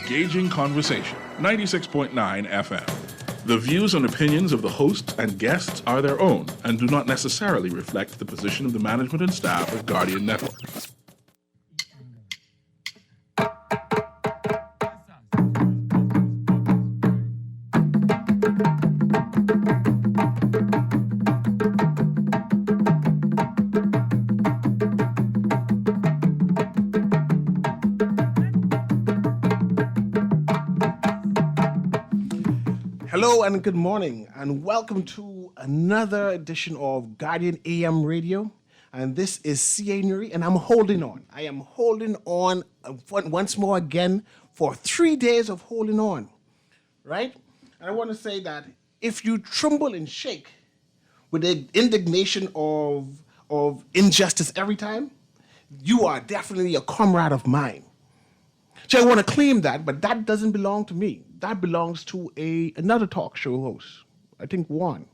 engaging conversation. 96.9 FM. The views and opinions of the host and guests are their own and do not necessarily reflect the position of the management and staff of Guardian Network. Hello and good morning, and welcome to another edition of Guardian AM Radio. And this is C.A. Nuri, and I'm holding on. I am holding on once more again for 3 days of holding on, right? And I want to say that if you tremble and shake with the indignation of injustice every time, you are definitely a comrade of mine. So I want to claim that, but that doesn't belong to me. That belongs to another talk show host, I think one.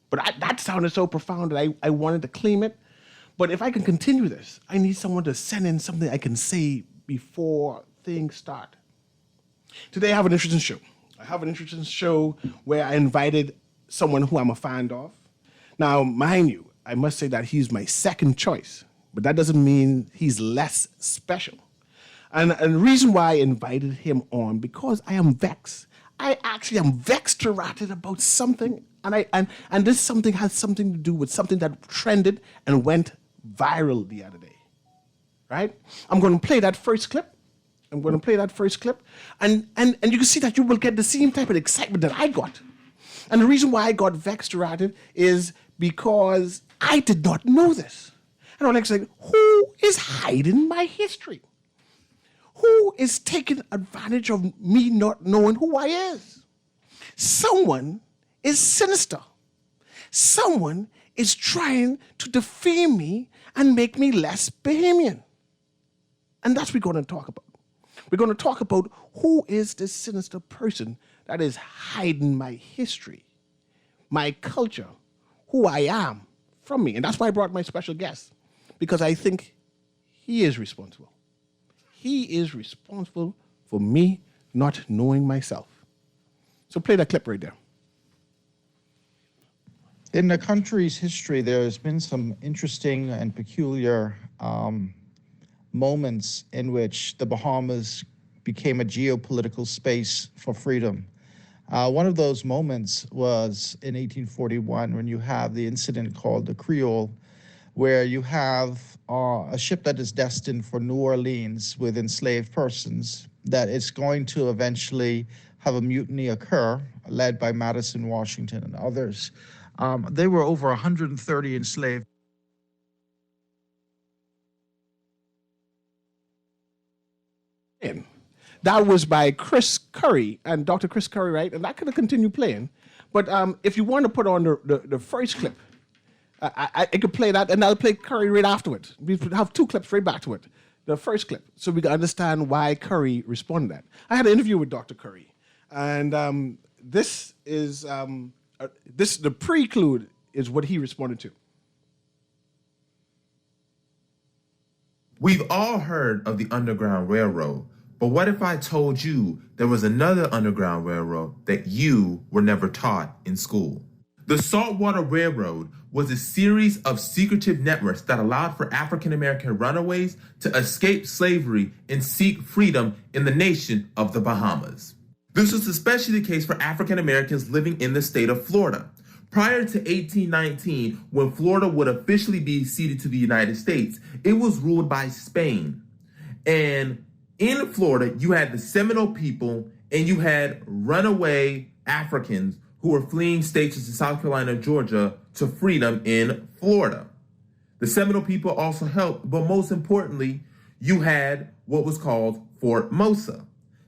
But that sounded so profound that I wanted to claim it. But if I can continue this, I need someone to send in something I can say before things start. Today I have an interesting show. I have an interesting show where I invited someone who I'm a fan of. Now, mind you, I must say that he's my second choice, but that doesn't mean he's less special. And the reason why I invited him on, because I am vexed. I actually am vexed-rated about something, and this something has something to do with something that trended and went viral the other day, right? I'm going to play that first clip. And you can see that you will get the same type of excitement that I got. And the reason why I got vexed-rated is because I did not know this. And I'm like saying, who is hiding my history? Who is taking advantage of me not knowing who I is? Someone is sinister. Someone is trying to defame me and make me less Bahamian. And that's what we're going to talk about. We're going to talk about who is this sinister person that is hiding my history, my culture, who I am from me. And that's why I brought my special guest, because I think he is responsible. He is responsible for me not knowing myself. So play that clip right there. In the country's history, there's been some interesting and peculiar moments in which the Bahamas became a geopolitical space for freedom. One of those moments was in 1841 when you have the incident called the Creole, where you have a ship that is destined for New Orleans with enslaved persons, that is going to eventually have a mutiny occur, led by Madison, Washington, and others. There were over 130 enslaved. That was by Chris Curry, and Dr. Chris Curry, right? And that could have continued playing. But if you want to put on the first clip, I could play that, and I'll play Curry right after it. We have two clips right back to it. The first clip, so we can understand why Curry responded. I had an interview with Dr. Curry, and this is the prelude is what he responded to. We've all heard of the Underground Railroad, but what if I told you there was another Underground Railroad that you were never taught in school? The Saltwater Railroad was a series of secretive networks that allowed for African-American runaways to escape slavery and seek freedom in the nation of the Bahamas. This was especially the case for African-Americans living in the state of Florida. Prior to 1819, when Florida would officially be ceded to the United States, it was ruled by Spain. And in Florida, you had the Seminole people and you had runaway Africans who were fleeing states such as South Carolina and Georgia to freedom in Florida. The Seminole people also helped, but most importantly, you had what was called Fort Mosa.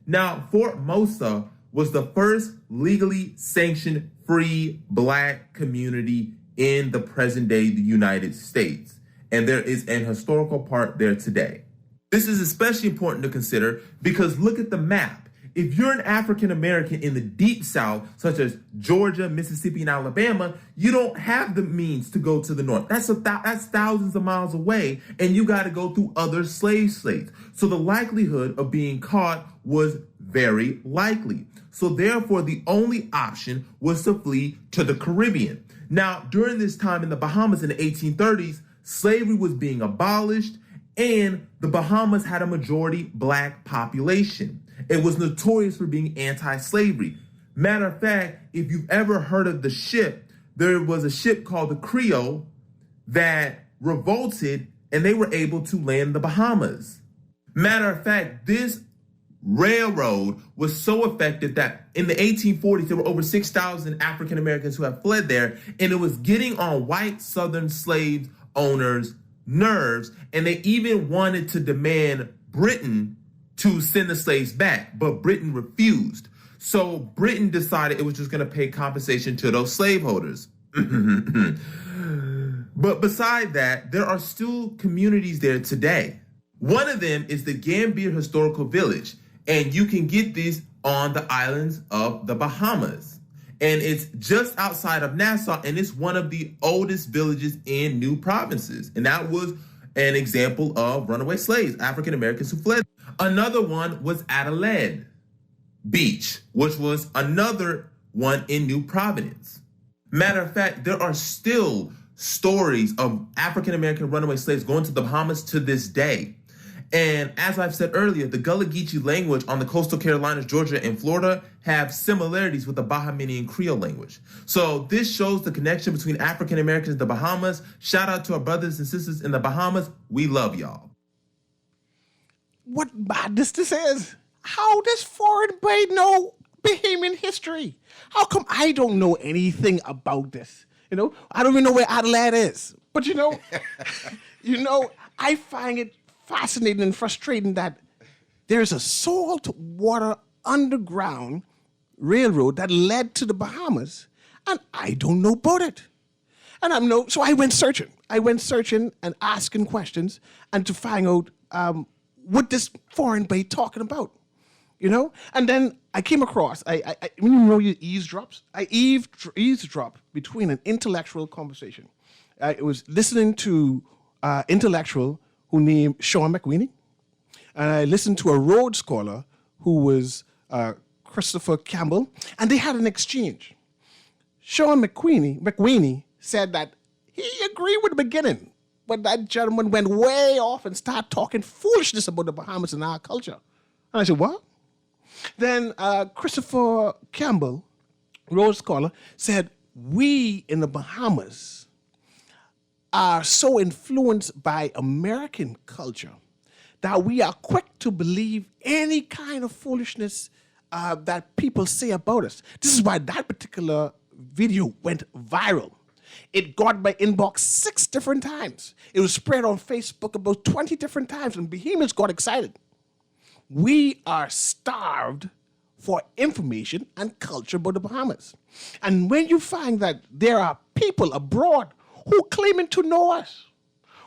Now, Fort Mosa was the first legally sanctioned free Black community in the present day the United States, and there is an historical part there today. This is especially important to consider because look at the map. if you're an African American in the deep South, such as Georgia, Mississippi, and Alabama, you don't have the means to go to the north. That's thousands of miles away, and you got to go through other slave states. So the likelihood of being caught was very likely. So therefore, the only option was to flee to the Caribbean. Now, during this time in the Bahamas in the 1830s, slavery was being abolished, and the Bahamas had a majority black population. It was notorious for being anti-slavery. Matter of fact, if you've ever heard of the ship, there was a ship called the Creole that revolted, and they were able to land in the Bahamas. Matter of fact, this railroad was so effective that in the 1840s, there were over 6,000 African Americans who had fled there, and it was getting on white Southern slave owners' nerves, and they even wanted to demand Britain to send the slaves back, but Britain refused. So Britain decided it was just going to pay compensation to those slaveholders. But beside that, there are still communities there today. One of them is the Gambia Historical Village, and you can get this on the islands of the Bahamas. And it's just outside of Nassau, and it's one of the oldest villages in New Provinces. And that was an example of runaway slaves, African Americans who fled. Another one was Adelaide Beach, which was another one in New Providence. Matter of fact, there are still stories of African American runaway slaves going to the Bahamas to this day. And as I've said earlier, the Gullah Geechee language on the coastal Carolinas, Georgia, and Florida have similarities with the Bahamian Creole language. So this shows the connection between African Americans and the Bahamas. Shout out to our brothers and sisters in the Bahamas. We love y'all. What madness this is. How does foreign boy know Bahamian history? How come I don't know anything about this? You know, I don't even know where Adelaide is. But you know, I find it fascinating and frustrating that there's a saltwater underground railroad that led to the Bahamas, and I don't know about it. And so I went searching. And asking questions and to find out what this foreign boy talking about, you know? And then I came across, when you know you eavesdrops, I eavesdrop between an intellectual conversation. I was listening to intellectual who named Sean McWeeny, and I listened to a Rhodes Scholar who was Christopher Campbell, and they had an exchange. Sean McWeeny said that he agreed with the beginning, but that gentleman went way off and started talking foolishness about the Bahamas and our culture. And I said, what? Then Christopher Campbell, Rhodes Scholar, said, we in the Bahamas are so influenced by American culture that we are quick to believe any kind of foolishness that people say about us. This is why that particular video went viral. It got my inbox 6 different times. It was spread on Facebook about 20 different times, and Bahamians got excited. We are starved for information and culture about the Bahamas. And when you find that there are people abroad who claiming to know us,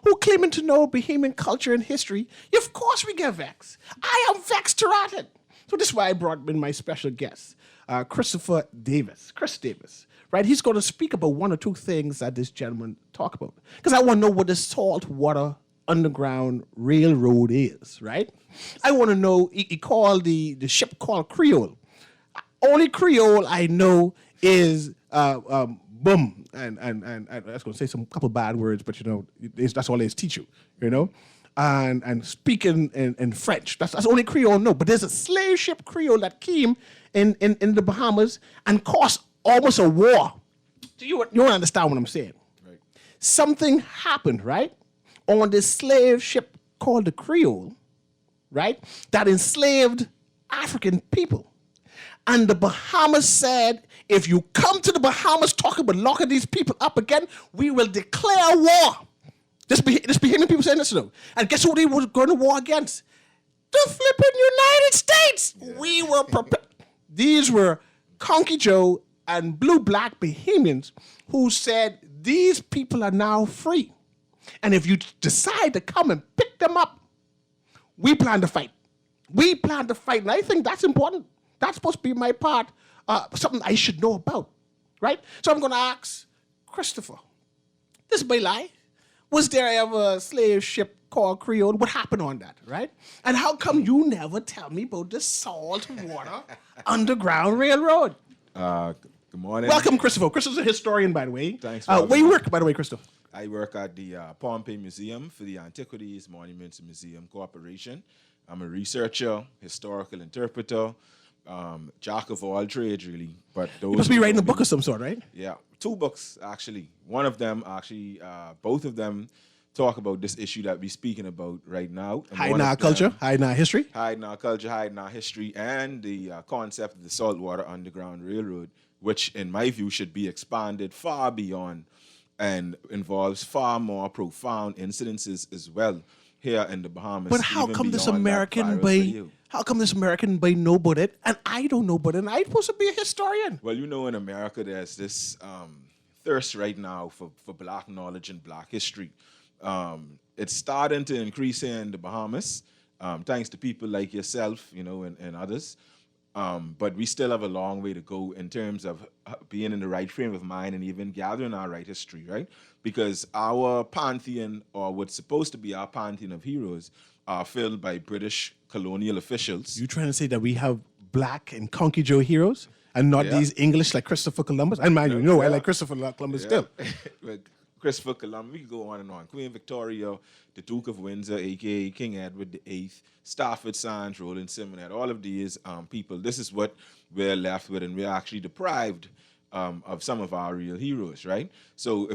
who claiming to know Bahamian culture and history, of course we get vexed. I am vexed to rotten. So this is why I brought in my special guest, Chris Davis, right? He's going to speak about one or two things that this gentleman talked about. Because I want to know what the Saltwater Underground Railroad is, right? I want to know, he called the ship called Creole. Only Creole I know is boom. And I was going to say some couple bad words, but you know, that's all they teach you, you know? And speaking in French. That's only Creole I know. But there's a slave ship Creole that came in the Bahamas and caused almost a war. So you don't understand what I'm saying. Right. Something happened, right, on this slave ship called the Creole, right, that enslaved African people. And the Bahamas said, if you come to the Bahamas talking about locking these people up again, we will declare war. This Bahamian people saying this to them. And guess who they were going to war against? The flipping United States. Yeah. We were prepared. These were Conky Joe and blue-black Bahamians who said, these people are now free. And if you decide to come and pick them up, we plan to fight. We plan to fight. And I think that's important. That's supposed to be my part, something I should know about, right? So I'm going to ask Christopher, this may lie. Was there ever a slave ship called Creole? What happened on that, right? And how come you never tell me about the Saltwater Underground Railroad? Good morning. Welcome, Christopher. Christopher's a historian, by the way. Thanks for having where you me. work, by the way, Christopher? I work at the Pompey Museum for the Antiquities, Monuments, and Museum Corporation. I'm a researcher, historical interpreter, jack of all trades, really. But those You must be who writing a know book me- of some sort, right? Yeah, 2 books actually. One of them both of them talk about this issue that we're speaking about right now. And Hiding one of our culture, them- hiding our history. hiding our culture, hiding our history, and the concept of the Saltwater Underground Railroad, which, in my view, should be expanded far beyond and involves far more profound incidences as well here in the Bahamas. But how even come this beyond that American viral boy? video. How come this American boy know about it and I don't know about it? And I'm supposed to be a historian. Well, you know, in America, there's this thirst right now for black knowledge and black history. It's starting to increase here in the Bahamas, thanks to people like yourself, you know, and others. But we still have a long way to go in terms of being in the right frame of mind and even gathering our right history, right? Because our pantheon, or what's supposed to be our pantheon of heroes, are filled by British colonial officials. You trying to say that we have black and Conky Joe heroes and not Yeah. these English like Christopher Columbus? And mind you, no, I Yeah. like Christopher Columbus still. But Christopher Columbus, we could go on and on. Queen Victoria, the Duke of Windsor, a.k.a. King Edward VIII, Stafford Sands, Roland Simonette, all of these people, this is what we're left with, and we're actually deprived of some of our real heroes, right? So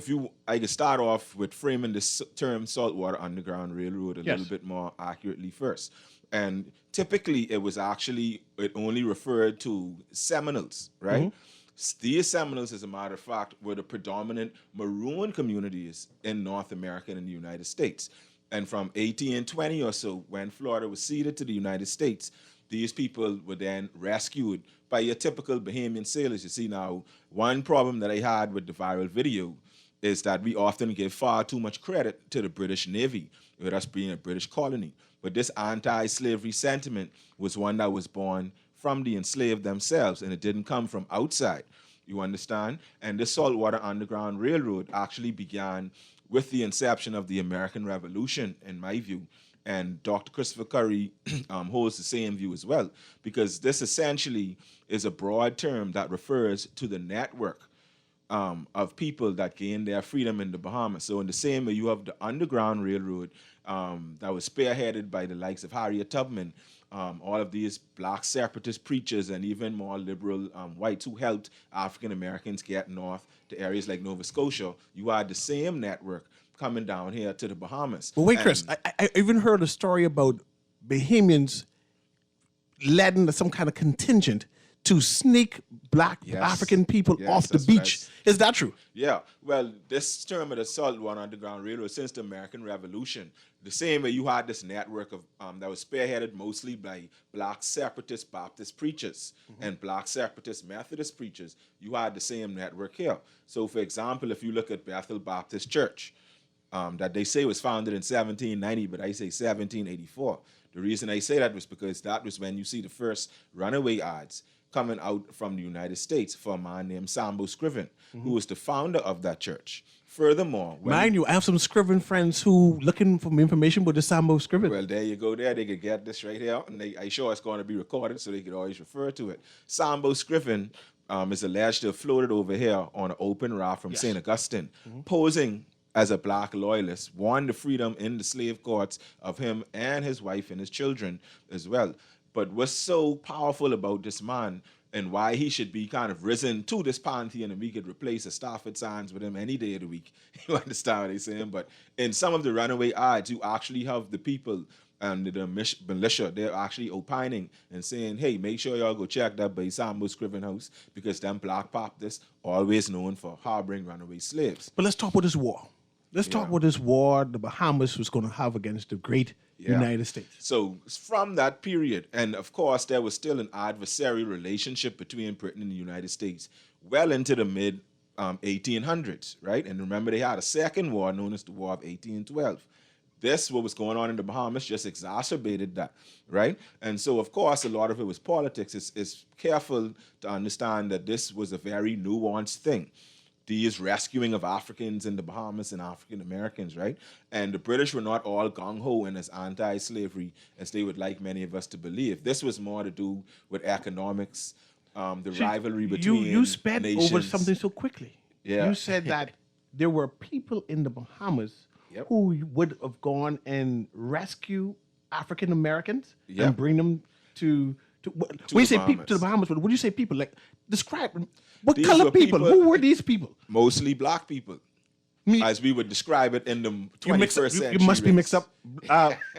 I could start off with framing this term Saltwater Underground Railroad a little bit more accurately first. And typically it only referred to Seminoles, right? These Seminoles, as a matter of fact, were the predominant maroon communities in North America and in the United States. And from 1820 or so, when Florida was ceded to the United States, these people were then rescued by your typical Bahamian sailors. You see, now, one problem that I had with the viral video is that we often give far too much credit to the British Navy, with us being a British colony. But this anti-slavery sentiment was one that was born from the enslaved themselves, and it didn't come from outside. You understand? And this Saltwater Underground Railroad actually began with the inception of the American Revolution, in my view. And Dr. Christopher Curry holds the same view as well, because this essentially is a broad term that refers to the network of people that gained their freedom in the Bahamas. So in the same way, you have the Underground Railroad that was spearheaded by the likes of Harriet Tubman, all of these black separatist preachers and even more liberal whites who helped African Americans get north to areas like Nova Scotia. You had the same network coming down here to the Bahamas. But wait, Chris, I even heard a story about Bahamians led some kind of contingent to sneak black Yes. African people Yes, off the that's beach. right. Is that true? Yeah, well, this term of the Saltwater Underground Railroad since the American Revolution, the same way you had this network of that was spearheaded mostly by black separatist Baptist preachers and black separatist Methodist preachers, you had the same network here. So, for example, if you look at Bethel Baptist Church, that they say was founded in 1790, but I say 1784. The reason I say that was because that was when you see the first runaway ads coming out from the United States for a man named Sambo Scriven, who was the founder of that church. Furthermore, Mind you, I have some Scriven friends who looking for information with the Sambo Scriven. well, there you go. There, they could get this right here, and I sure it's going to be recorded, so they could always refer to it. Sambo Scriven is alleged to have floated over here on an open raft from St. Augustine, posing as a black loyalist, won the freedom in the slave courts of him and his wife and his children as well. But what's so powerful about this man and why he should be kind of risen to this pantheon, and we could replace a Stafford Sands with him any day of the week. You understand what I'm saying? But in some of the runaway ads, you actually have the people and the militia, they're actually opining and saying, hey, make sure y'all go check that by Sambo Scriven house, because them black Baptists always known for harboring runaway slaves. But let's talk about this war. Let's talk about this war the Bahamas was going to have against the great United States. So from that period, and of course, there was still an adversarial relationship between Britain and the United States well into the mid 1800s, right? And remember, they had a second war known as the War of 1812. what was going on in the Bahamas just exacerbated that, right? And so, of course, a lot of it was politics. It's careful to understand that this was a very nuanced thing. These rescuing of Africans in the Bahamas and African Americans, right? And the British were not all gung-ho and as anti-slavery as they would like many of us to believe. This was more to do with economics, the rivalry between you sped nations. over something so quickly. Yeah. You said that there were people in the Bahamas Yep. who would have gone and rescue African Americans Yep. and bring them to when you say people to the Bahamas. Bahamas, but when you say people, like describe what These color were people? people- Who were these people? Mostly black people, Me- as we would describe it in the You, mix 21st up, century. you must be race. mixed up.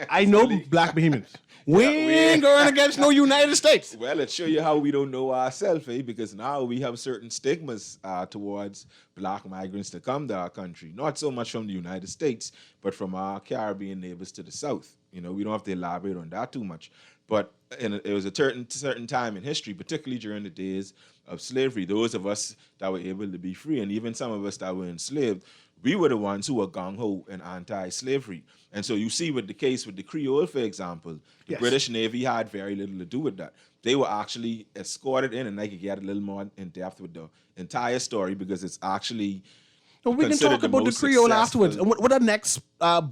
I know black Bahamians. We ain't going against no United States. Well, it show you how we don't know ourselves, because now we have certain stigmas towards black migrants to come to our country. Not so much from the United States, but from our Caribbean neighbors to the south. We don't have to elaborate on that too much. But it was a certain time in history, particularly during the days of slavery, those of us that were able to be free, and even some of us that were enslaved, we were the ones who were gung-ho and anti-slavery. And so you see with the case with the Creole, for example, the Yes. British Navy had very little to do with that. They were actually escorted in, and I could get a little more in depth with the entire story because it's actually No, we can considered talk about the most Creole successful- afterwards. And what are the next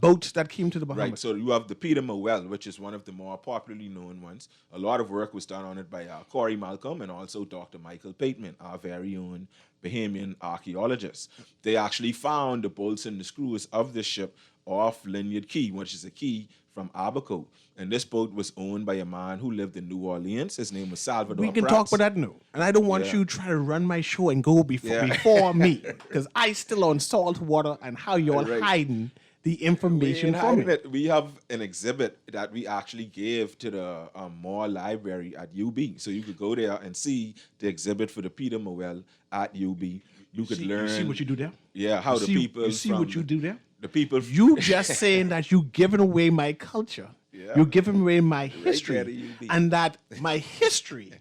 boats that came to the Bahamas? Right, so you have the Peter Morel, which is one of the more popularly known ones. A lot of work was done on it by Corey Malcolm and also Dr. Michael Pateman, our very own Bahamian archaeologist. They actually found the bolts and the screws of the ship off Lynyard Key, which is a key from Abaco. And this boat was owned by a man who lived in New Orleans. His name was Salvador We can Prats. talk about that now. And I don't want Yeah. you to try to run my show and go Yeah. before me. Because I still on Saltwater and how you're Right. hiding the We information ain't from hiding me. it. We have an exhibit that we actually gave to the Morel Library at UB. So you could go there and see the exhibit for the Peter Morel at UB. You could learn. You see what you do there? Yeah, how You the see- people. You see from what you do there? The people. You just saying that you giving away my culture. Yeah. You're giving away my there history. to UB. And that my history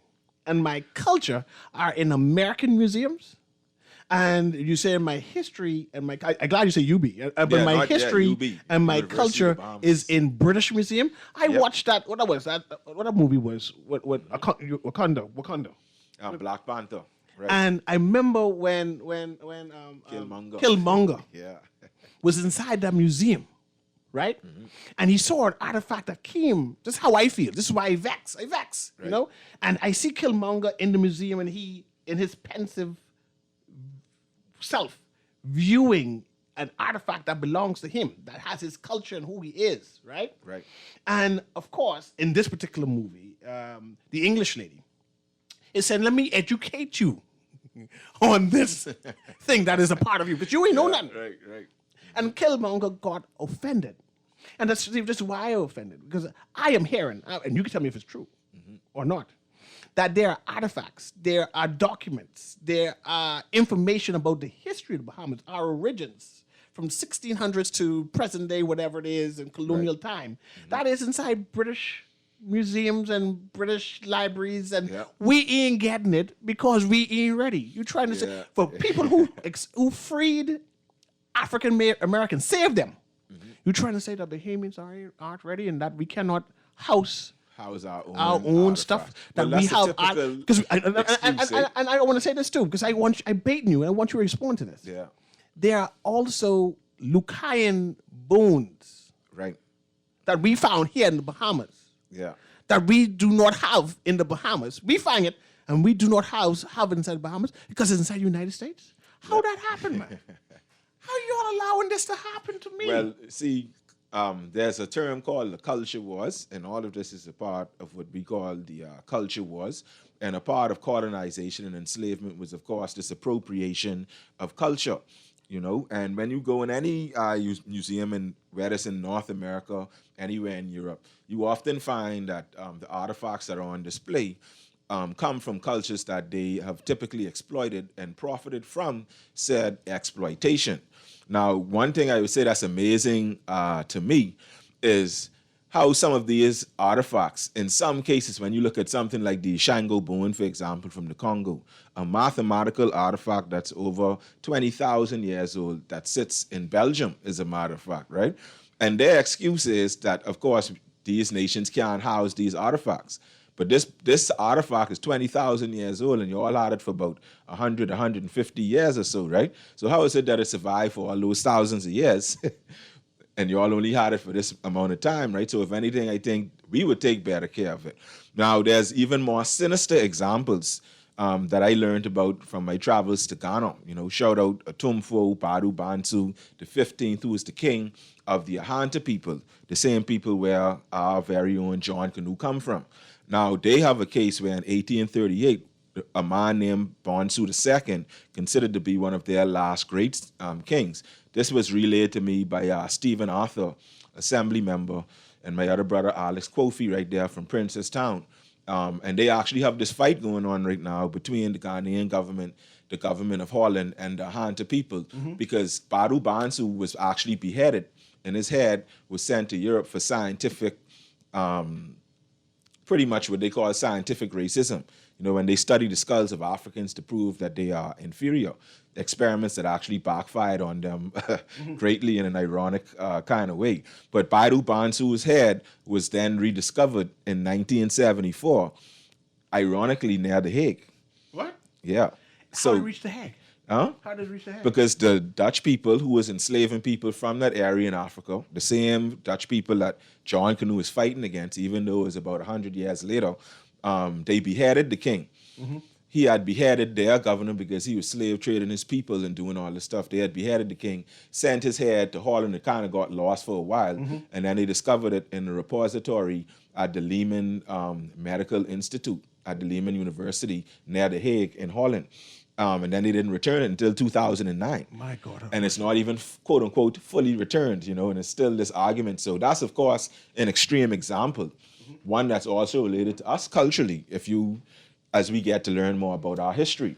and my culture are in American museums. And you say my history and my I'm glad you say UB, but Yeah, my not- yeah, history UB, and my University of culture the Bahamas. is in British Museum. I Yep. watched that. What was that? What that movie was? What Wakanda. Black Panther. Right. And I remember when Killmonger. Killmonger Yeah. was inside that museum, right? And he saw an artifact that came. This is how I feel. This is why I vex, you know? And I see Killmonger in the museum and he, in his pensive self, viewing an artifact that belongs to him, that has his culture and who he is, right? Right. And of course, in this particular movie, the English lady is saying, let me educate you on this thing that is a part of you, because you ain't know nothing. Right. And Killmonger got offended. And that's why I offended, because I am hearing, and you can tell me if it's true or not, that there are artifacts, there are documents, there are information about the history of the Bahamas, our origins, from 1600s to present day, whatever it is, in colonial time, that is inside British museums and British libraries, and Yeah. we ain't getting it because we ain't ready. You trying to say, Yeah. for people who freed African Americans, saved them. You trying to say that Bahamians aren't ready and that we cannot house How's our own our own stuff artifact? that Well, we that's a have? typical Because excuse, eh? and I want to say this too, because I baiting you and I want you to respond to this. Yeah. There are also Lucayan bones Right. that we found here in the Bahamas Yeah. that we do not have in the Bahamas. We find it and we do not have inside the Bahamas because it's inside the United States. How that happen, man? How y'all allowing this to happen to me? Well, see, there's a term called the culture wars, and all of this is a part of what we call the culture wars. And a part of colonization and enslavement was, of course, this appropriation of culture. And when you go in any museum, in whether it's in North America, anywhere in Europe, you often find that the artifacts that are on display come from cultures that they have typically exploited and profited from said exploitation. Now, one thing I would say that's amazing to me is how some of these artifacts, in some cases, when you look at something like the Shango bone, for example, from the Congo, a mathematical artifact that's over 20,000 years old that sits in Belgium, as a matter of fact, right? And their excuse is that, of course, these nations can't house these artifacts. But this artifact is 20,000 years old, and you all had it for about 100, 150 years or so, right? So how is it that it survived for all those thousands of years? And you all only had it for this amount of time, right? So if anything, I think we would take better care of it. Now, there's even more sinister examples that I learned about from my travels to Ghana. Shout out Atumfo Badu Bantu, the 15th, who was the king of the Ahanta people, the same people where our very own John Canoe come from. Now, they have a case where in 1838, a man named Bonsu II, considered to be one of their last great kings. This was relayed to me by Stephen Arthur, assembly member, and my other brother, Alex Kofi, right there from Princestown. And they actually have this fight going on right now between the Ghanaian government, the government of Holland, and the Hanta people, because Badu Bansu was actually beheaded, and his head was sent to Europe for scientific, pretty much what they call scientific racism. When they study the skulls of Africans to prove that they are inferior, experiments that actually backfired on them greatly in an ironic kind of way. But Badu Bansu's head was then rediscovered in 1974, ironically near The Hague. What? Yeah. How did it reach The Hague? Huh? How did it reach The Hague? Because the Dutch people who was enslaving people from that area in Africa, the same Dutch people that John Canoe was fighting against, even though it was about 100 years later, they beheaded the king. He had beheaded their governor because he was slave trading his people and doing all this stuff. They had beheaded the king, sent his head to Holland. It kind of got lost for a while. And then they discovered it in a repository at the Lehman Medical Institute at the Lehman University near The Hague in Holland. And then they didn't return it until 2009. My God. And it's not even, quote unquote, fully returned, and it's still this argument. So that's, of course, an extreme example. One that's also related to us culturally, as we get to learn more about our history,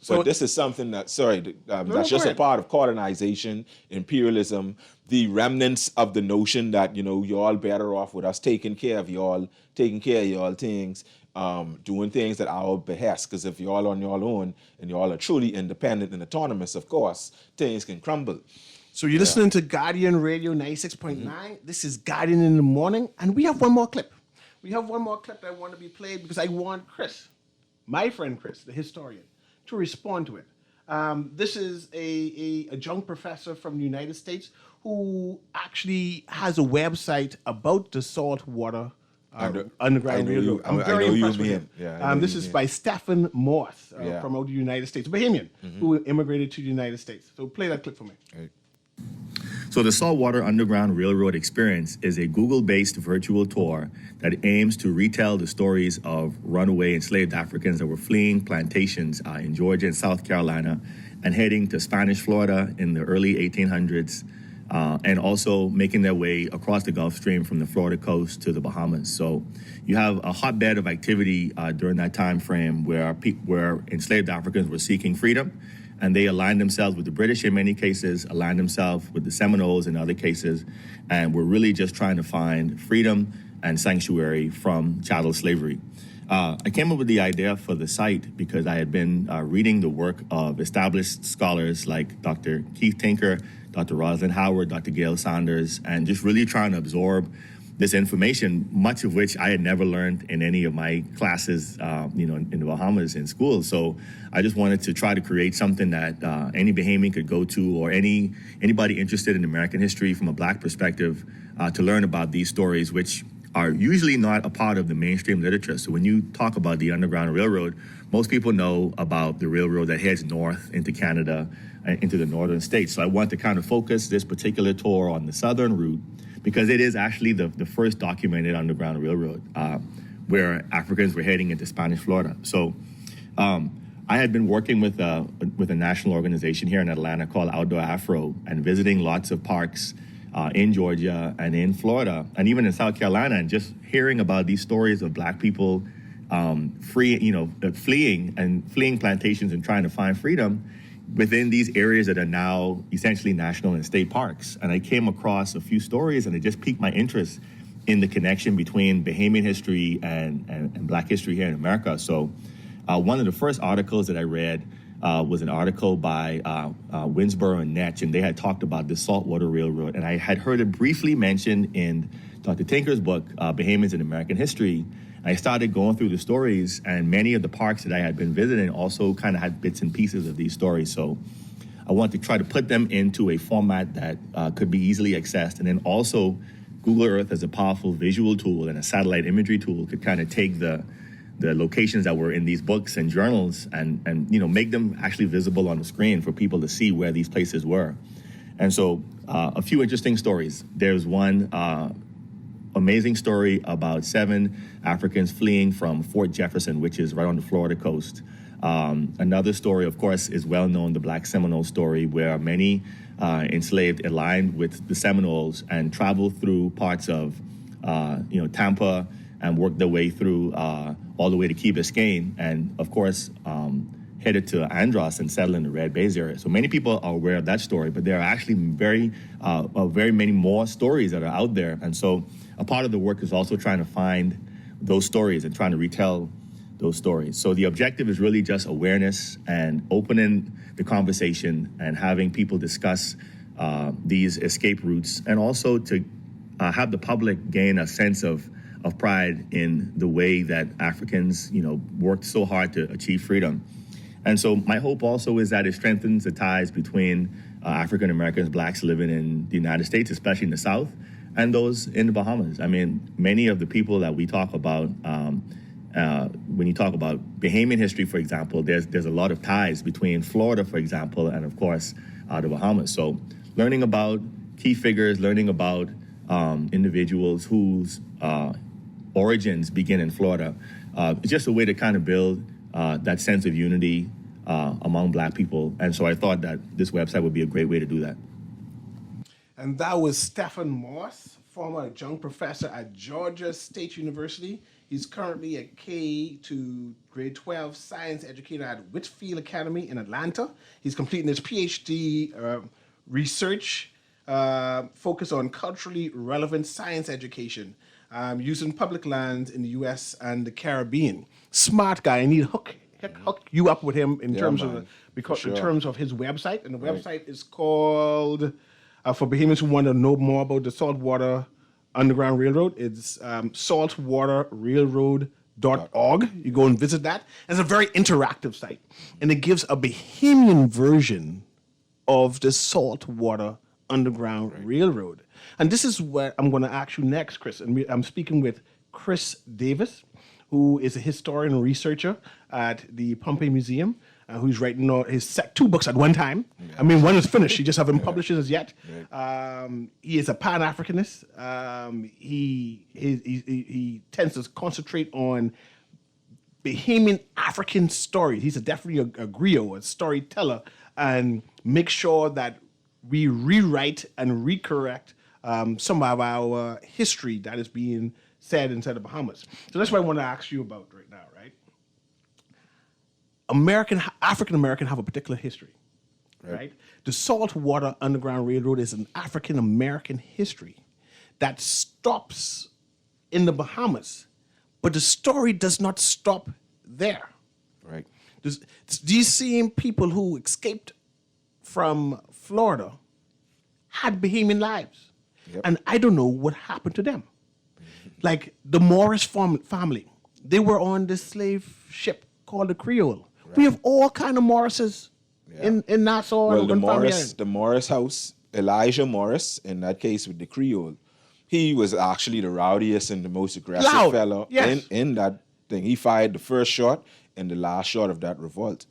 So but this is something that, that's just a part of colonization, imperialism, the remnants of the notion that, you're all better off with us taking care of y'all things, doing things at our behest. Because if y'all on your own and y'all are truly independent and autonomous, of course, things can crumble. So you're listening to Guardian Radio 96.9. This is Guardian in the Morning, and we have one more clip. We have one more clip that I want to be played because I want Chris, my friend Chris, the historian, to respond to it. This is a adjunct professor from the United States who actually has a website about the Saltwater Underground Railroad. I'm very impressed with him. This is by Stephen Morse from out the United States, a Bahamian who immigrated to the United States. So play that clip for me. Right. So the Saltwater Underground Railroad Experience is a Google-based virtual tour that aims to retell the stories of runaway enslaved Africans that were fleeing plantations in Georgia and South Carolina and heading to Spanish Florida in the early 1800s, and also making their way across the Gulf Stream from the Florida coast to the Bahamas. So you have a hotbed of activity during that time frame where enslaved Africans were seeking freedom, and they aligned themselves with the British in many cases, aligned themselves with the Seminoles in other cases, and were really just trying to find freedom and sanctuary from chattel slavery. I came up with the idea for the site because I had been reading the work of established scholars like Dr. Keith Tinker, Dr. Rosalind Howard, Dr. Gail Saunders, and just really trying to absorb this information, much of which I had never learned in any of my classes, in the Bahamas in school. So I just wanted to try to create something that any Bahamian could go to, or anybody interested in American history from a Black perspective, to learn about these stories, which are usually not a part of the mainstream literature. So when you talk about the Underground Railroad, most people know about the railroad that heads north into Canada and into the northern states. So I want to kind of focus this particular tour on the southern route, because it is actually the first documented Underground Railroad where Africans were heading into Spanish Florida. So I had been working with a national organization here in Atlanta called Outdoor Afro, and visiting lots of parks in Georgia and in Florida and even in South Carolina, and just hearing about these stories of Black people fleeing plantations and trying to find freedom within these areas that are now essentially national and state parks. And I came across a few stories, and it just piqued my interest in the connection between Bahamian history and Black history here in America. So one of the first articles that I read was an article by Winsborough and Netch, and they had talked about the Saltwater Railroad. And I had heard it briefly mentioned in Dr. Tinker's book, Bahamians in American History. I started going through the stories, and many of the parks that I had been visiting also kind of had bits and pieces of these stories. So I want to try to put them into a format that could be easily accessed. And then also Google Earth as a powerful visual tool and a satellite imagery tool could kind of take the locations that were in these books and journals and make them actually visible on the screen for people to see where these places were. And so a few interesting stories. There's one amazing story about 7 Africans fleeing from Fort Jefferson, which is right on the Florida coast. Another story, of course, is well known, the Black Seminole story, where many enslaved aligned with the Seminoles and traveled through parts of Tampa and worked their way through all the way to Key Biscayne, and of course headed to Andros and settled in the Red Bays area. So many people are aware of that story, but there are actually very many more stories that are out there. And so a part of the work is also trying to find those stories and trying to retell those stories. So the objective is really just awareness and opening the conversation and having people discuss these escape routes, and also to have the public gain a sense of pride in the way that Africans, worked so hard to achieve freedom. And so my hope also is that it strengthens the ties between African Americans, Blacks living in the United States, especially in the South, and those in the Bahamas. I mean, many of the people that we talk about, when you talk about Bahamian history, for example, there's a lot of ties between Florida, for example, and of course, the Bahamas. So learning about key figures, learning about individuals whose origins begin in Florida, is just a way to kind of build that sense of unity among Black people. And so I thought that this website would be a great way to do that. And that was Stephen Moss, former adjunct professor at Georgia State University. He's currently a K to grade 12 science educator at Whitfield Academy in Atlanta. He's completing his PhD research focused on culturally relevant science education using public lands in the U.S. and the Caribbean. Smart guy. I need to hook you up with him in terms of in terms of his website. And the website is called, for Bahamians who want to know more about the Saltwater Underground Railroad, it's saltwaterrailroad.org. You go and visit that. It's a very interactive site, and it gives a Bahamian version of the Saltwater Underground Railroad. And this is what I'm going to ask you next, Chris. And I'm speaking with Chris Davis, who is a historian and researcher at the Pompeii Museum, who's writing his 2 books at one time. Yeah. I mean, one is finished. He just haven't published it as yet. He is a Pan-Africanist. He tends to concentrate on Bahamian African stories. He's definitely a griot, a storyteller, and make sure that we rewrite and recorrect some of our history that is being said inside the Bahamas. So that's what I want to ask you about right now, right? African American have a particular history, right? The Saltwater Underground Railroad is an African American history that stops in the Bahamas, but the story does not stop there. Right. These same people who escaped from Florida had Bahamian lives, and I don't know what happened to them. Like the Morris family, they were on this slave ship called the Creole. Right. We have all kind of Morrises in Nassau. Well, the Morris house, Elijah Morris, in that case with the Creole, he was actually the rowdiest and the most aggressive fellow in that thing. He fired the first shot and the last shot of that revolt.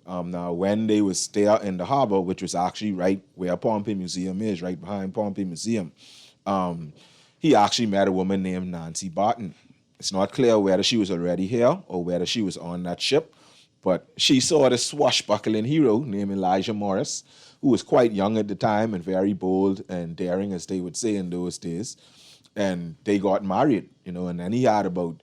Now, when they was there in the harbor, which was actually right where Pompeii Museum is, right behind Pompeii Museum, he actually met a woman named Nancy Barton. It's not clear whether she was already here or whether she was on that ship, but she saw this swashbuckling hero named Elijah Morris, who was quite young at the time and very bold and daring, as they would say in those days. And they got married, and then you have about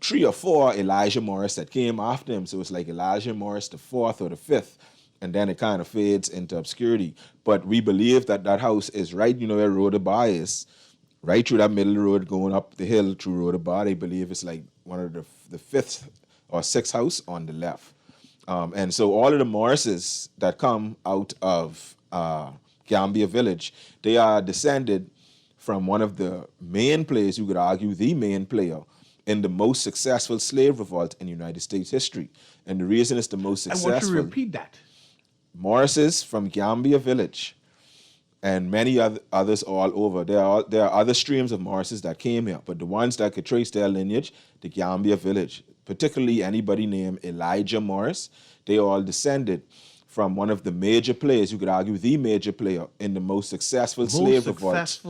3 or 4 Elijah Morris that came after him. So it's like Elijah Morris the 4th or the 5th. And then it kind of fades into obscurity. But we believe that house is right, where Rhoda Bar is, right through that middle road going up the hill through Rhoda Bar. They believe it's like one of the 5th or 6th house on the left. And so all of the Morrises that come out of Gambia village, they are descended from one of the main players, you could argue the main player, in the most successful slave revolt in United States history. And the reason it's the most successful... I want you to repeat that. Morrises from Gambia village and many others all over. There are other streams of Morrises that came here, but the ones that could trace their lineage, the Gambia village, particularly anybody named Elijah Morris, they all descended from one of the major players, you could argue the major player in the most successful slave revolt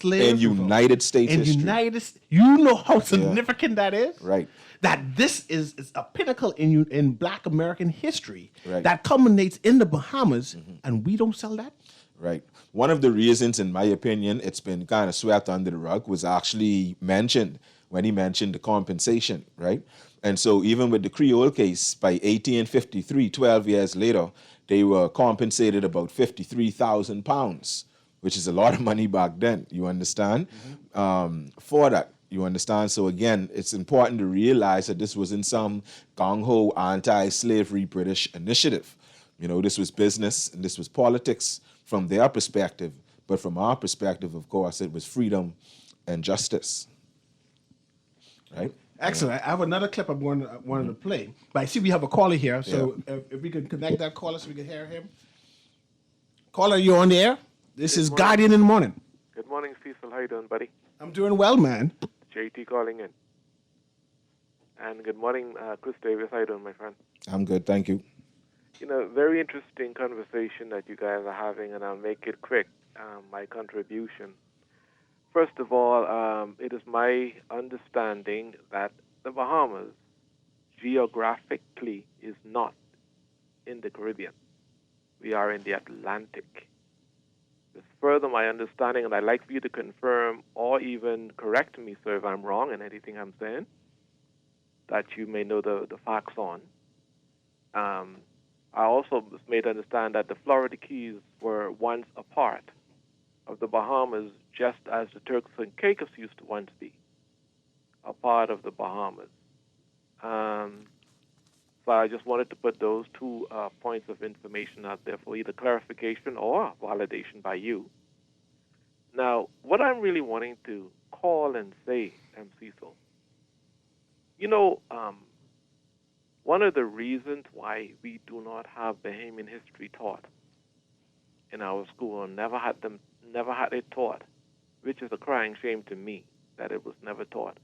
in United States history. You know how significant that is? Right. That this is a pinnacle in Black American history Right. that culminates in the Bahamas, and we don't sell that? Right. One of the reasons, in my opinion, it's been kind of swept under the rug was actually mentioned when he mentioned the compensation, right? And so even with the Creole case, by 1853, 12 years later, they were compensated about 53,000 pounds, which is a lot of money back then, you understand, for that. You understand? So again, it's important to realize that this wasn't some gung-ho anti-slavery British initiative. You know, this was business and this was politics from their perspective. But from our perspective, of course, it was freedom and justice. Right? Excellent. I have another clip I wanted to play. But I see we have a caller here, so if we can connect that caller so we can hear him. Caller, you on the air? This is Guardian in the Morning. Good morning, Cecil. How you doing, buddy? I'm doing well, man. JT calling in. And good morning, Chris Davis. How you doing, my friend? I'm good, thank you. You know, very interesting conversation that you guys are having, and I'll make it quick, my contribution. First of all, it is my understanding that the Bahamas geographically is not in the Caribbean. We are in the Atlantic. It's further my understanding, and I'd like for you to confirm or even correct me, sir, if I'm wrong in anything I'm saying, that you may know the facts on. I also was made to understand that the Florida Keys were once a part of the Bahamas, just as the Turks and Caicos used to once be a part of the Bahamas. So I just wanted to put those two points of information out there for either clarification or validation by you. Now, what I'm really wanting to call and say, Cecil, you know, one of the reasons why we do not have Bahamian history taught in our school, and never had it taught, which is a crying shame to me that it was never taught,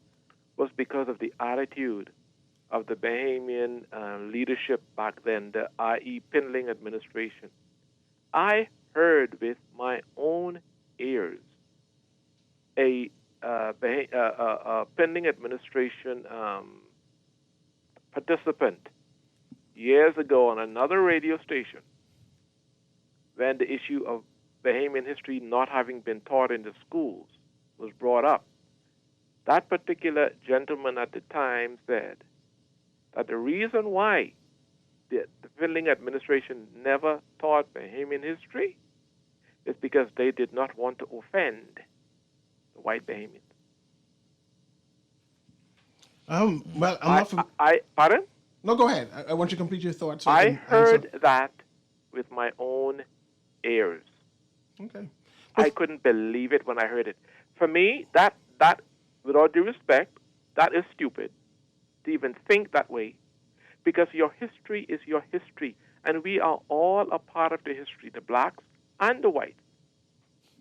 was because of the attitude of the Bahamian leadership back then, the I.E. Pindling administration. I heard with my own ears a Pindling administration participant years ago on another radio station when the issue of Bahamian history not having been taught in the schools was brought up. That particular gentleman at the time said that the reason why the Pindling administration never taught Bahamian history is because they did not want to offend the white Bahamians. Well, I'm pardon? No, go ahead. I want you to complete your thoughts. So I heard that with my own ears. Okay. I couldn't believe it when I heard it. For me, that with all due respect, that is stupid to even think that way, because your history is your history, and we are all a part of the history, the blacks and the whites.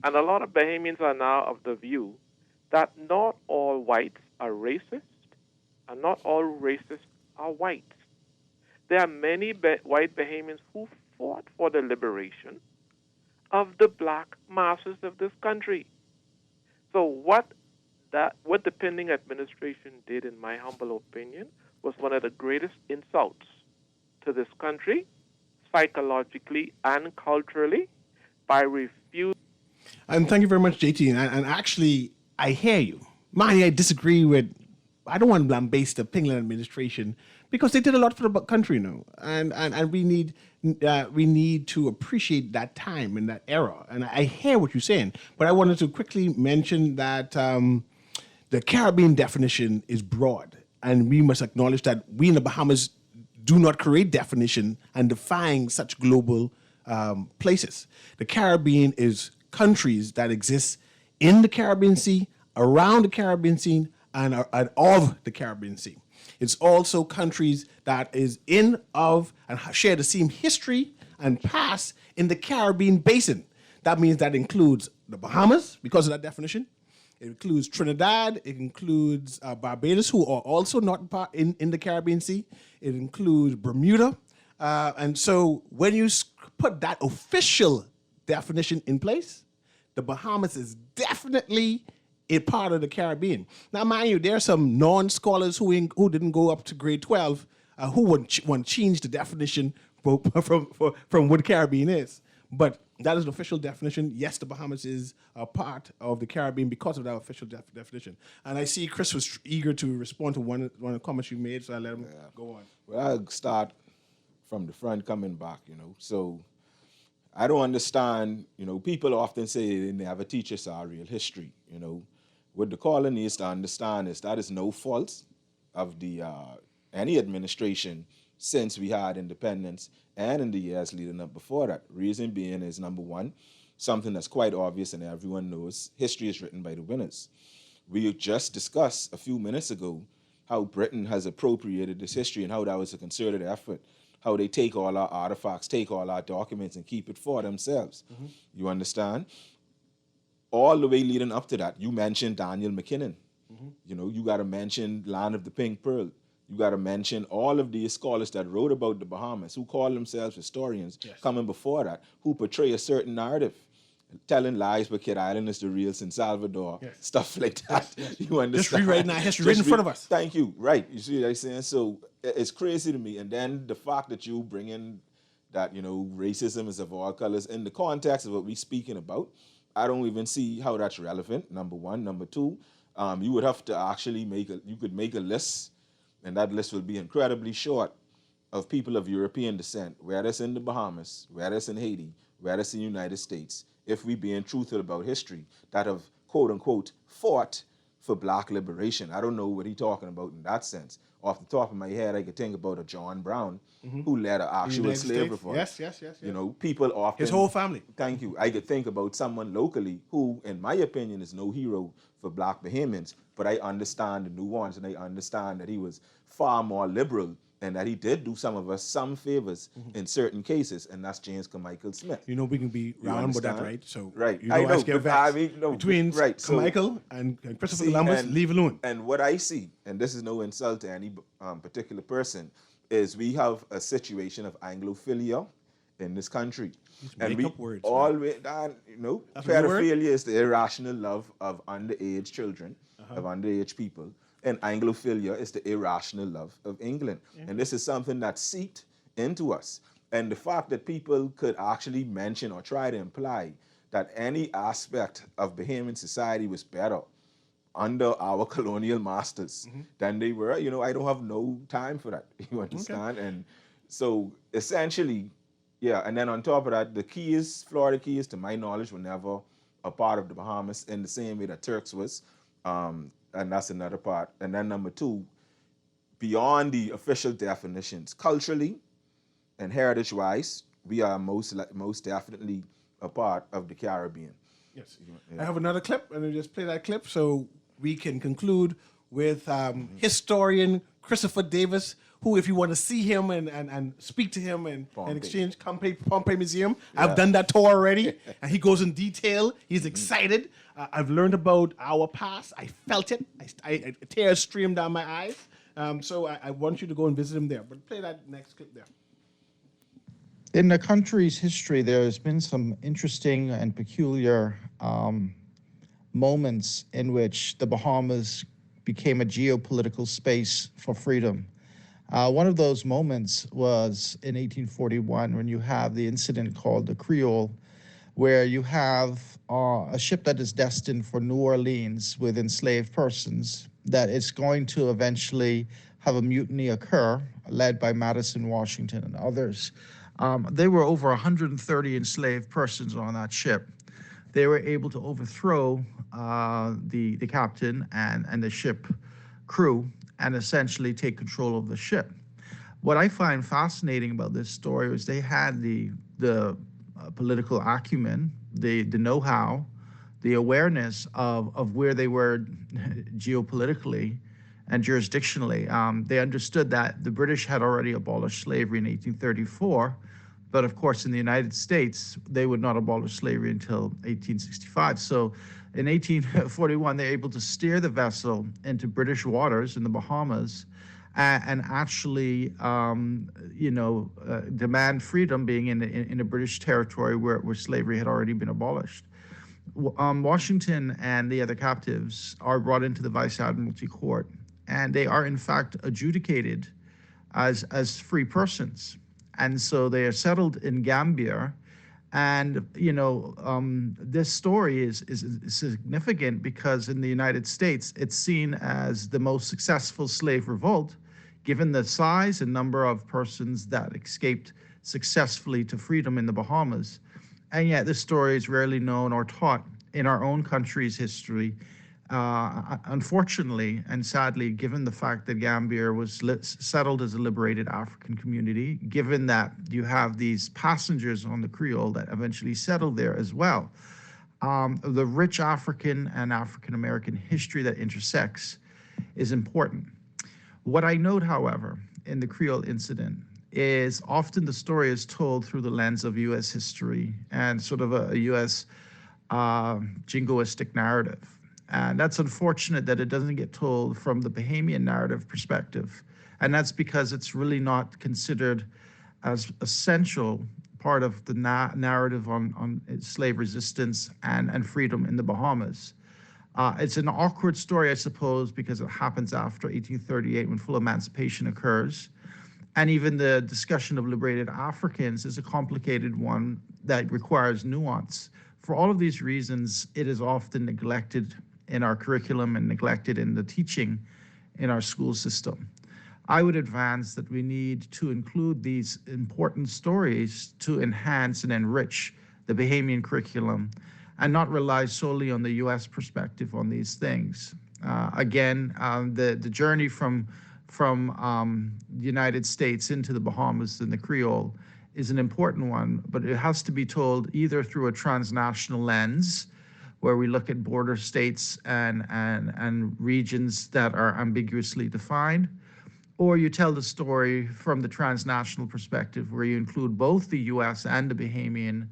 And a lot of Bahamians are now of the view that not all whites are racist, and not all racists are whites. There are many white Bahamians who fought for the liberation of the black masses of this country. So what the Pindling administration did, in my humble opinion, was one of the greatest insults to this country, psychologically and culturally, by refusing. And thank you very much, JT. And actually, I hear you. I disagree with. I don't want to lambaste the Pindling administration because they did a lot for the country now, and we need to appreciate that time and that era. And I hear what you're saying, but I wanted to quickly mention that the Caribbean definition is broad, and we must acknowledge that we in the Bahamas do not create definition and define such global places. The Caribbean is countries that exist in the Caribbean Sea, around the Caribbean Sea, and of the Caribbean Sea. It's also countries that is in, of, and share the same history and past in the Caribbean basin. That means that includes the Bahamas, because of that definition. It includes Trinidad. It includes Barbados, who are also not in the Caribbean Sea. It includes Bermuda. And so when you put that official definition in place, the Bahamas is definitely a part of the Caribbean. Now, mind you, there are some non-scholars who didn't go up to grade 12 who want to change the definition from what the Caribbean is. But that is the official definition. Yes, the Bahamas is a part of the Caribbean because of that official definition. And I see Chris was eager to respond to one of the comments you made, so I let him go on. Well, I'll start from the front coming back, So I don't understand, people often say they never teach us our real history, What the colonies to understand is that is no fault of the any administration since we had independence and in the years leading up before that. Reason being is, number one, something that's quite obvious and everyone knows, history is written by the winners. We just discussed a few minutes ago how Britain has appropriated this history and how that was a concerted effort, how they take all our artifacts, take all our documents and keep it for themselves. Mm-hmm. You understand? All the way leading up to that, you mentioned Daniel McKinnon. Mm-hmm. You got to mention Land of the Pink Pearl. You got to mention all of these scholars that wrote about the Bahamas, who call themselves historians, coming before that, who portray a certain narrative, telling lies, but Kid Island is the real San Salvador, stuff like that. You understand? Just rewriting our history right in front of us. Thank you. Right. You see what I'm saying? So it's crazy to me. And then the fact that you bring in that, racism is of all colors in the context of what we're speaking about, I don't even see how that's relevant, number one. Number two, you would have to actually you could make a list, and that list will be incredibly short, of people of European descent, whether it's in the Bahamas, whether it's in Haiti, whether it's in the United States, if we being truthful about history, that have, quote unquote, fought for black liberation. I don't know what he's talking about in that sense. Off the top of my head, I could think about a John Brown, who led an actual slave reform. Yes. People often... His whole family. Thank you. I could think about someone locally who, in my opinion, is no hero for black Bahamians, but I understand the nuance and I understand that he was far more liberal and that he did do some of us some favors in certain cases, and that's James Carmichael Smith. We can be round with that, right? So right. I know, between Carmichael and Christopher Columbus, leave alone. And what I see, and this is no insult to any particular person, is we have a situation of Anglophilia in this country. And we always, pedophilia is the irrational love of underage children, of underage people. And Anglophilia is the irrational love of England. And this is something that's seeped into us. And the fact that people could actually mention or try to imply that any aspect of Bahamian society was better under our colonial masters than they were, I don't have no time for that. You understand? Okay. And so essentially, and then on top of that, Florida Keys, to my knowledge, were never a part of the Bahamas in the same way that Turks was. And that's another part. And then number two, beyond the official definitions, culturally and heritage-wise, we are most definitely a part of the Caribbean. Yes. I have another clip, and I'll just play that clip so we can conclude with historian Christopher Davis, who, if you want to see him and speak to him and exchange, Pompeii Museum. I've done that tour already, and he goes in detail. He's excited. I've learned about our past. I felt it. I tears streamed down my eyes. So I want you to go and visit him there. But play that next clip there. In the country's history, there's been some interesting and peculiar moments in which the Bahamas became a geopolitical space for freedom. One of those moments was in 1841 when you have the incident called the Creole, where you have a ship that is destined for New Orleans with enslaved persons that is going to eventually have a mutiny occur, led by Madison, Washington, and others. There were over 130 enslaved persons on that ship. They were able to overthrow the captain and the ship crew and essentially take control of the ship. What I find fascinating about this story was they had the political acumen, the know-how, the awareness of where they were geopolitically and jurisdictionally. They understood that the British had already abolished slavery in 1834, but of course in the United States, they would not abolish slavery until 1865. So in 1841, they're able to steer the vessel into British waters in the Bahamas and actually, demand freedom, being in a British territory where slavery had already been abolished. Washington and the other captives are brought into the Vice Admiralty Court, and they are in fact adjudicated as free persons. And so they are settled in Gambia. And, this story is significant because in the United States, it's seen as the most successful slave revolt, given the size and number of persons that escaped successfully to freedom in the Bahamas. And yet this story is rarely known or taught in our own country's history. Unfortunately and sadly, given the fact that Gambia was settled as a liberated African community, given that you have these passengers on the Creole that eventually settled there as well, the rich African and African American history that intersects is important. What I note, however, in the Creole incident is often the story is told through the lens of U.S. history and sort of a U.S. jingoistic narrative. And that's unfortunate that it doesn't get told from the Bahamian narrative perspective. And that's because it's really not considered as essential part of the narrative on slave resistance and freedom in the Bahamas. It's an awkward story, I suppose, because it happens after 1838 when full emancipation occurs. And even the discussion of liberated Africans is a complicated one that requires nuance. For all of these reasons, it is often neglected in our curriculum and neglected in the teaching in our school system. I would advance that we need to include these important stories to enhance and enrich the Bahamian curriculum and not rely solely on the U.S. perspective on these things. The journey from the United States into the Bahamas and the Creole is an important one, but it has to be told either through a transnational lens, where we look at border states and regions that are ambiguously defined, or you tell the story from the transnational perspective, where you include both the U.S. and the Bahamian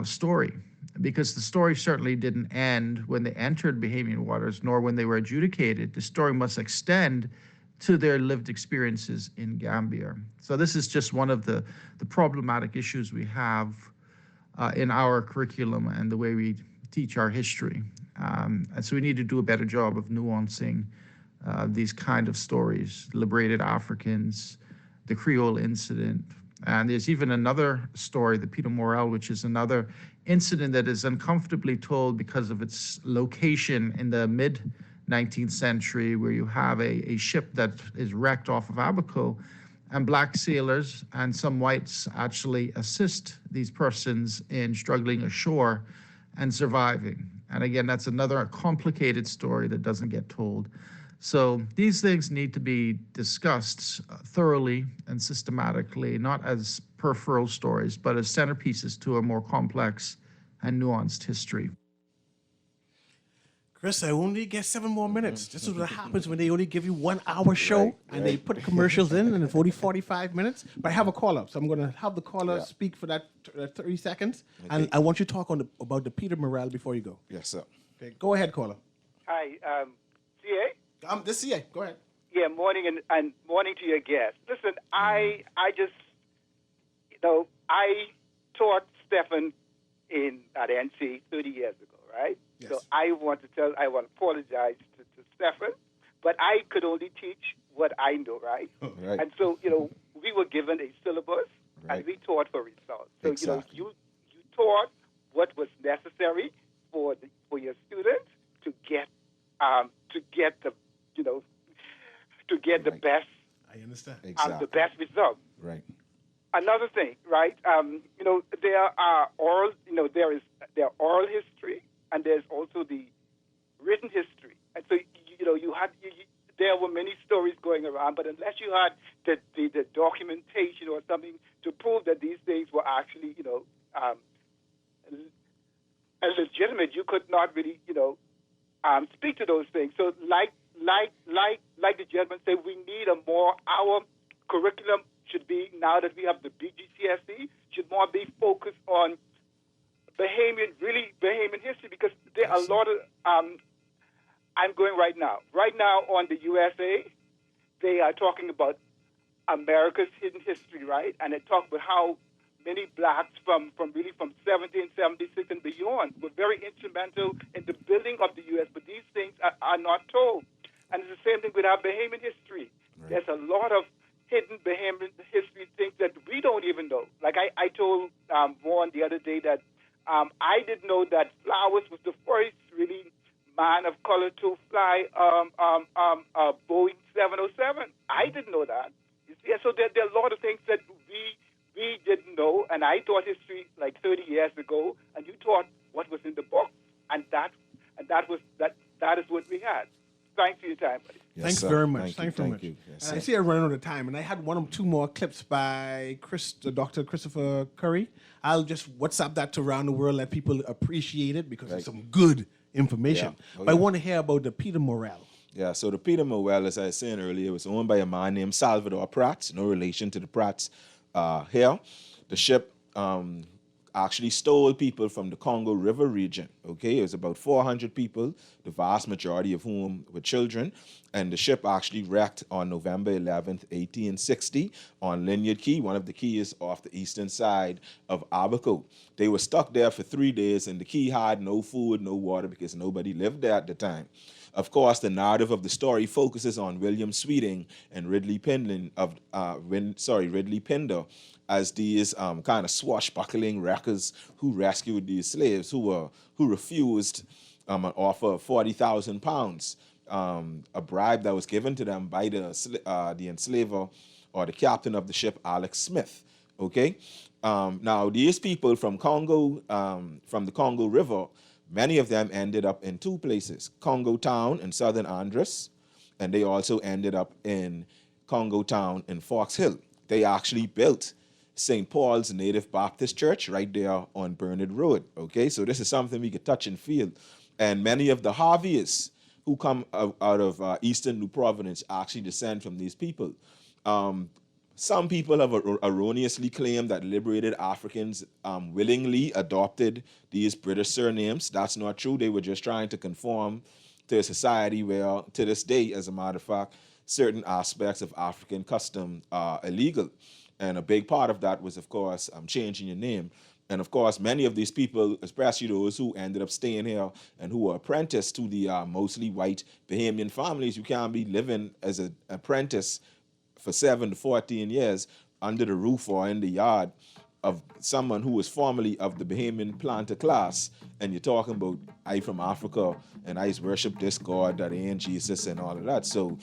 story. Because the story certainly didn't end when they entered Bahamian waters, nor when they were adjudicated. The story must extend to their lived experiences in Gambia. So this is just one of the problematic issues we have in our curriculum and the way we teach our history. And so we need to do a better job of nuancing these kind of stories, liberated Africans, the Creole incident. And there's even another story, the Peter Morel, which is another incident that is uncomfortably told because of its location in the mid-19th century, where you have a ship that is wrecked off of Abaco, and black sailors and some whites actually assist these persons in struggling ashore and surviving. And again, that's another complicated story that doesn't get told. So these things need to be discussed thoroughly and systematically, not as peripheral stories, but as centerpieces to a more complex and nuanced history. Chris, I only get 7 more minutes. This is what happens when they only give you 1 hour show and they put commercials in and it's only 45 minutes. But I have a call up, so I'm going to have the caller speak for that 30 seconds. Okay. And I want you to talk about the Peter Morel before you go. Yes, sir. Okay, go ahead, caller. Hi, CA? This CA, go ahead. Yeah, morning and morning to your guest. Listen, I just, I taught Stephen at NC 30 years ago, right? Yes. So I want to apologize to Stephen, but I could only teach what I know, right? Right. And so, we were given a syllabus, Right. and we taught for results. So, Exactly. you taught what was necessary for your students to get the Right. best I understand. Exactly. the best result. Right. Another thing, right? There are oral history, and there's also the written history. And so, there were many stories going around, but unless you had the documentation or something to prove that these things were actually, legitimate, you could not really, speak to those things. So, like the gentleman said, we need our curriculum should be, now that we have the BGCSE, should more be focused on Bahamian history, because there are a lot of, I'm going right now on the USA, they are talking about America's hidden history, right? And they talk about how many blacks from 1776 and beyond were very instrumental in the building of the U.S., but these things are not told. And it's the same thing with our Bahamian history. Right. There's a lot of hidden Bahamian history things that we don't even know. Like I told Vaughn the other day that I didn't know that Flowers was the first really man of color to fly a Boeing 707. I didn't know that. You see, so there are a lot of things that we didn't know, and I taught history like 30 years ago, and you taught what was in the book, and that is what we had. Thanks for your time, buddy. Yes, Thanks sir. very much. Thank Thanks very much. you. Yes, and I see I'm running out of time, and I had one or two more clips by Dr. Christopher Curry. I'll just WhatsApp that to around the world, let people appreciate it, because it's some good information. Yeah. But I want to hear about the Peter Morel. Yeah, so the Peter Morel, as I was saying earlier, was owned by a man named Salvador Pratts, no relation to the Pratts here. The ship actually stole people from the Congo River region, okay? It was about 400 people, the vast majority of whom were children, and the ship actually wrecked on November 11th, 1860 on Lynyard Key, one of the keys off the eastern side of Abaco. They were stuck there for 3 days, and the key had no food, no water, because nobody lived there at the time. Of course, the narrative of the story focuses on William Sweeting and Ridley Pinder as these kind of swashbuckling wreckers who rescued these slaves who refused an offer of 40,000 pounds, a bribe that was given to them by the enslaver or the captain of the ship, Alex Smith. Okay, now these people from Congo, from the Congo River, many of them ended up in two places: Congo Town in southern Andros, and they also ended up in Congo Town in Fox Hill. They actually built St. Paul's Native Baptist Church right there on Bernard Road, okay? So this is something we could touch and feel. And many of the Harveyists who come out of eastern New Providence actually descend from these people. Some people have erroneously claimed that liberated Africans willingly adopted these British surnames. That's not true. They were just trying to conform to a society where, to this day, as a matter of fact, certain aspects of African custom are illegal. And a big part of that was, of course, changing your name. And, of course, many of these people, especially those who ended up staying here and who were apprenticed to the mostly white Bahamian families, you can't be living as an apprentice for 7 to 14 years under the roof or in the yard of someone who was formerly of the Bahamian planter class, and you're talking about, I from Africa, and I worship this God that ain't Jesus and all of that. So,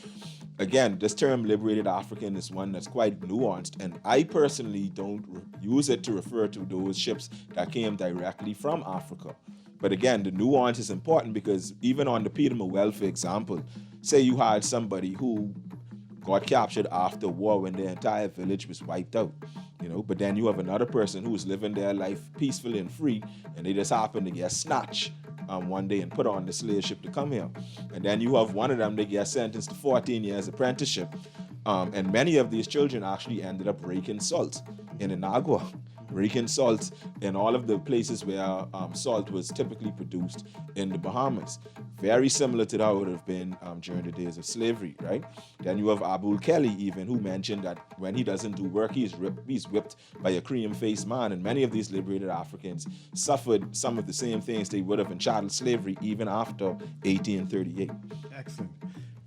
again, this term liberated African is one that's quite nuanced, and I personally don't use it to refer to those ships that came directly from Africa. But again, the nuance is important, because even on the Peter Morel, for example, say you had somebody who got captured after war when their entire village was wiped out, but then you have another person who was living their life peacefully and free, and they just happen to get snatched one day and put on the slave ship to come here. And then you have one of them that gets sentenced to 14 years apprenticeship. And many of these children actually ended up raking salt in Inagua, raking salt in all of the places where salt was typically produced in the Bahamas. Very similar to how it would have been during the days of slavery, right? Then you have Abul Kelly even, who mentioned that when he doesn't do work, he's whipped by a cream-faced man. And many of these liberated Africans suffered some of the same things they would have in chattel slavery even after 1838. Excellent.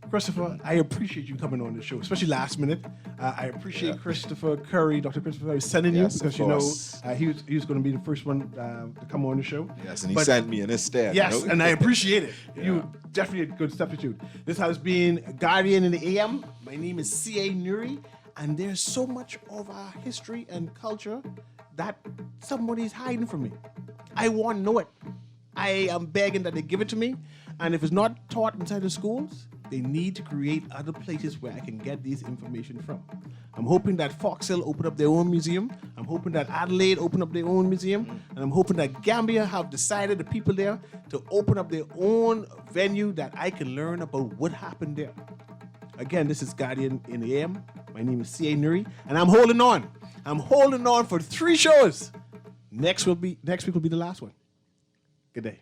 Christopher, I appreciate you coming on the show, especially last minute. I appreciate Christopher Curry, Dr. Christopher Curry, sending you, because he was going to be the first one to come on the show. Yes, and he sent me in his stead. Yes, and I appreciate it. Yeah. You definitely a good substitute. This has been Guardian in the AM. My name is C.A. Nuri, and there's so much of our history and culture that somebody's hiding from me. I want to know it. I am begging that they give it to me, and if it's not taught inside the schools, They need to create other places where I can get these information from. I'm hoping that Fox Hill open up their own museum. I'm hoping that Adelaide open up their own museum. And I'm hoping that Gambia have decided, the people there, to open up their own venue that I can learn about what happened there. Again, this is Guardian in the AM. My name is C.A. Nuri, and I'm holding on. I'm holding on for 3 shows. Next week will be the last one. Good day.